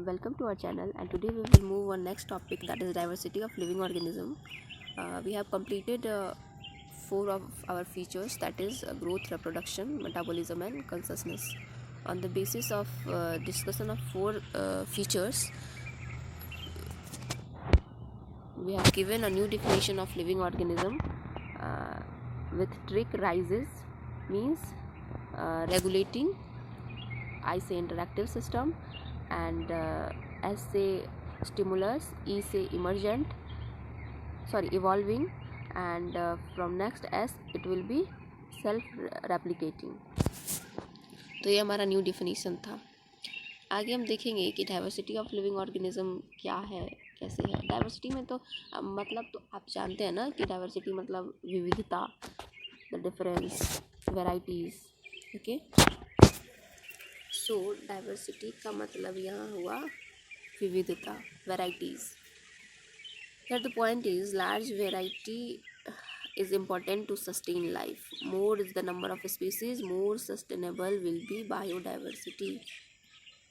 Welcome to our channel, and today we will move on next topic, that is diversity of living organism. We have completed 4 of our features, that is growth, reproduction, metabolism and consciousness. On the basis of discussion of 4 features, we have given a new definition of living organism with trick rises means regulating, I say interactive system, and S say stimulus, E say evolving, and from next S it will be self replicating. तो ये हमारा new definition था. आगे हम देखेंगे कि diversity of living organism क्या है, कैसे है. डाइवर्सिटी में तो मतलब तो आप जानते हैं ना कि डाइवर्सिटी मतलब विविधता, the difference, varieties. Okay, so diversity का मतलब यहाँ हुआ विविधता, varieties. Here the point is large variety is important to sustain life. More is the number of species, more sustainable will be biodiversity.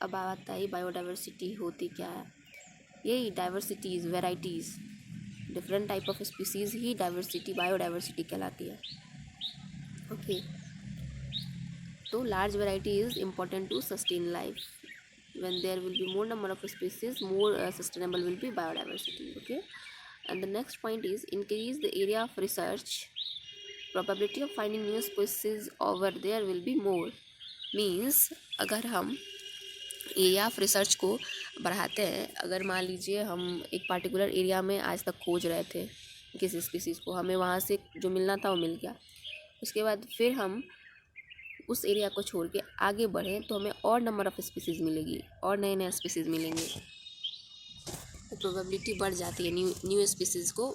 अब आता है बायोडाइवर्सिटी होती क्या है. यही diversities, varieties, different type of species ही डाइवर्सिटी, बायोडाइवर्सिटी कहलाती है. ओके, तो large variety is important to sustain life. When there will be more number of species, more sustainable will be biodiversity. Okay, and the next point is increase the area of research. Probability of finding new species over there will be more. Means अगर हम area of research को बढ़ाते हैं, अगर मान लीजिए हम एक पार्टिकुलर एरिया में आज तक खोज रहे थे किसी स्पीसीज़ को, हमें वहाँ से जो मिलना था वो मिल गया, उसके बाद फिर हम उस एरिया को छोड़ के आगे बढ़ें तो हमें और नंबर ऑफ़ स्पीसीज़ मिलेगी और नए नए स्पीसीज़ मिलेंगे, तो प्रोबेबिलिटी बढ़ जाती है न्यू स्पीसीज़ को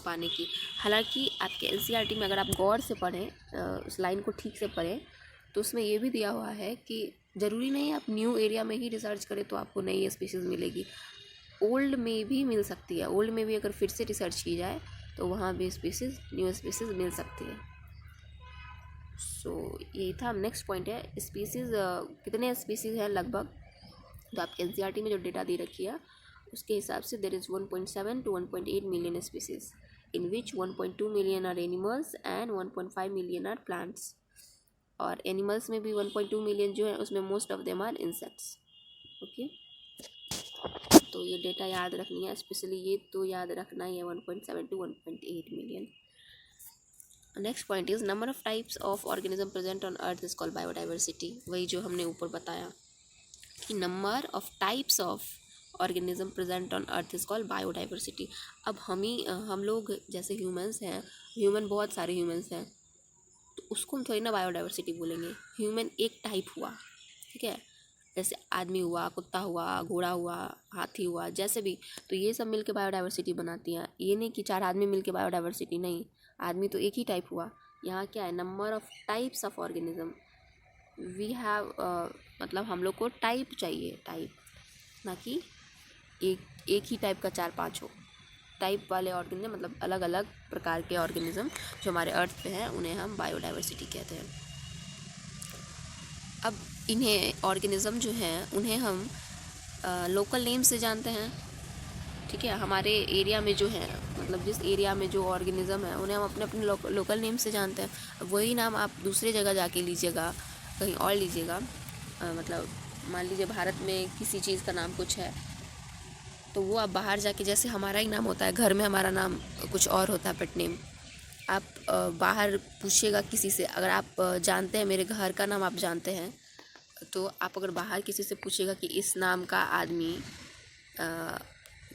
पाने की. हालांकि आपके एनसीईआरटी में अगर आप गौर से पढ़ें, उस लाइन को ठीक से पढ़ें, तो उसमें ये भी दिया हुआ है कि ज़रूरी नहीं आप न्यू एरिया में ही रिसर्च करें तो आपको नई स्पीसीज़ मिलेगी. ओल्ड में भी मिल सकती है. ओल्ड में भी अगर फिर से रिसर्च की जाए तो वहाँ भी न्यू स्पीसीज़ मिल सकती है. सो यही था. नेक्स्ट पॉइंट है स्पीसीज़. कितने स्पीसीज़ हैं लगभग, तो आपके एनसीईआरटी में जो डेटा दे रखी है उसके हिसाब से there is 1.7 to 1.8 million species, in which 1.2 million are animals and 1.5 million are plants. और एनिमल्स में भी 1.2 मिलियन जो है उसमें most of them are insects. Okay, तो ये डेटा याद रखनी है, स्पेशली ये तो याद रखना ही है, 1.7 to 1.8 million. Next point is number of types of organism present on earth is called biodiversity. वही जो हमने ऊपर बताया कि number of types of organism present on earth is called biodiversity. अब हम लोग जैसे ह्यूमंस हैं, ह्यूमन बहुत सारे ह्यूमंस हैं, तो उसको हम थोड़ी ना बायोडाइवर्सिटी बोलेंगे. ह्यूमन एक टाइप हुआ, ठीक है, जैसे आदमी हुआ, कुत्ता हुआ, घोड़ा हुआ, हाथी हुआ, जैसे भी, तो ये सब मिलके बायोडाइवर्सिटी बनाती हैं. ये नहीं कि 4 आदमी मिलके बायोडाइवर्सिटी, नहीं, आदमी तो एक ही टाइप हुआ. यहाँ क्या है, number of types of organism we have, मतलब हम लोग को टाइप चाहिए, टाइप, ना कि एक ही टाइप का 4-5 हो. टाइप वाले ऑर्गेनिज्म मतलब अलग अलग प्रकार के ऑर्गेनिज्म जो हमारे अर्थ पे हैं उन्हें हम बायोडाइवर्सिटी कहते हैं. अब इन्हें ऑर्गेनिज्म जो हैं उन्हें हम लोकल नेम से जानते हैं, ठीक है. हमारे एरिया में जो है, मतलब जिस एरिया में जो ऑर्गेनिज्म है उन्हें हम अपने अपने लोकल नेम से जानते हैं. वही नाम आप दूसरे जगह जाके लीजिएगा, कहीं और लीजिएगा, मतलब मान लीजिए भारत में किसी चीज़ का नाम कुछ है, तो वो आप बाहर जाके, जैसे हमारा ही नाम होता है, घर में हमारा नाम कुछ और होता है, पेट नेम, आप बाहर पूछिएगा किसी से, अगर आप जानते हैं मेरे घर का नाम आप जानते हैं, तो आप अगर बाहर किसी से पूछिएगा कि इस नाम का आदमी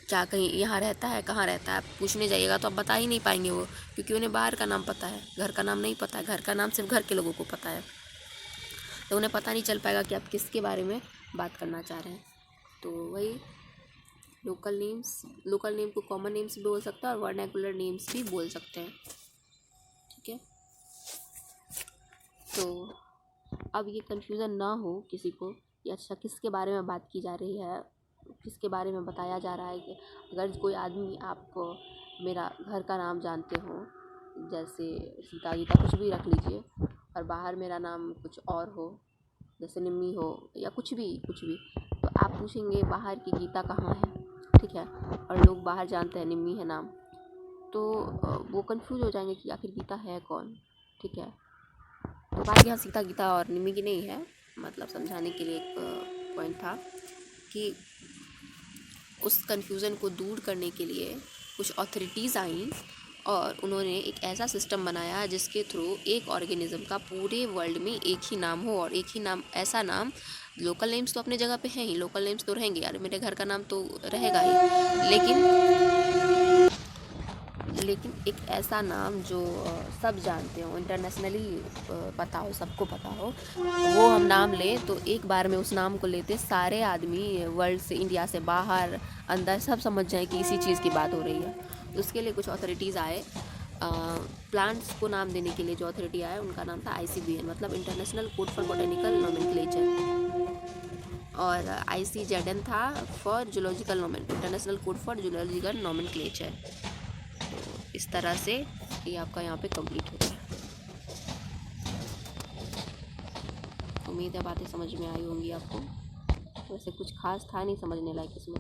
क्या कहीं यहाँ रहता है, कहाँ रहता है, आप पूछने जाइएगा तो आप बता ही नहीं पाएंगे वो, क्योंकि उन्हें बाहर का नाम पता है, घर का नाम नहीं पता है. घर का नाम सिर्फ घर के लोगों को पता है, तो उन्हें पता नहीं चल पाएगा कि आप किसके बारे में बात करना चाह रहे हैं. तो वही लोकल नेम को कॉमन नेम्स भी बोल सकते हैं और वर्नाकुलर नेम्स भी बोल सकते हैं, ठीक है. तो अब ये कन्फ्यूज़न ना हो किसी को कि अच्छा किसके बारे में बात की जा रही है, किसके बारे में बताया जा रहा है. कि अगर कोई आदमी, आप मेरा घर का नाम जानते हो, जैसे सीता गीता कुछ भी रख लीजिए, और बाहर मेरा नाम कुछ और हो, जैसे निम्मी हो या कुछ भी, तो आप पूछेंगे बाहर की गीता कहाँ है, ठीक है, और लोग बाहर जानते हैं निम्मी है नाम, तो वो कंफ्यूज हो जाएंगे कि आखिर गीता है कौन, ठीक है। तो बात यहाँ सीता गीता और निम्मी की नहीं है, मतलब समझाने के लिए एक पॉइंट था कि उस कन्फ्यूज़न को दूर करने के लिए कुछ ऑथोरिटीज़ आईं और उन्होंने एक ऐसा सिस्टम बनाया जिसके थ्रू एक ऑर्गेनिज्म का पूरे वर्ल्ड में एक ही नाम हो, और एक ही नाम, ऐसा नाम, लोकल नेम्स तो अपने जगह पे हैं ही, लोकल नेम्स तो रहेंगे यार, मेरे घर का नाम तो रहेगा ही, लेकिन एक ऐसा नाम जो सब जानते हो, इंटरनेशनली पता हो, सबको पता हो, वो हम नाम लें तो एक बार में उस नाम को लेते सारे आदमी वर्ल्ड से, इंडिया से बाहर अंदर सब समझ जाएं कि इसी चीज़ की बात हो रही है। उसके लिए कुछ अथॉरिटीज़ आए, प्लांट्स को नाम देने के लिए जो अथॉरिटी आया उनका नाम था ICBN, मतलब international code for botanical nomenclature, और ICZN था for zoological international code for zoological nomenclature. इस तरह से ये आपका यहाँ पे कंप्लीट हो गया। उम्मीद है बातें समझ में आई होंगी आपको। वैसे कुछ खास था नहीं समझने लायक इसमें।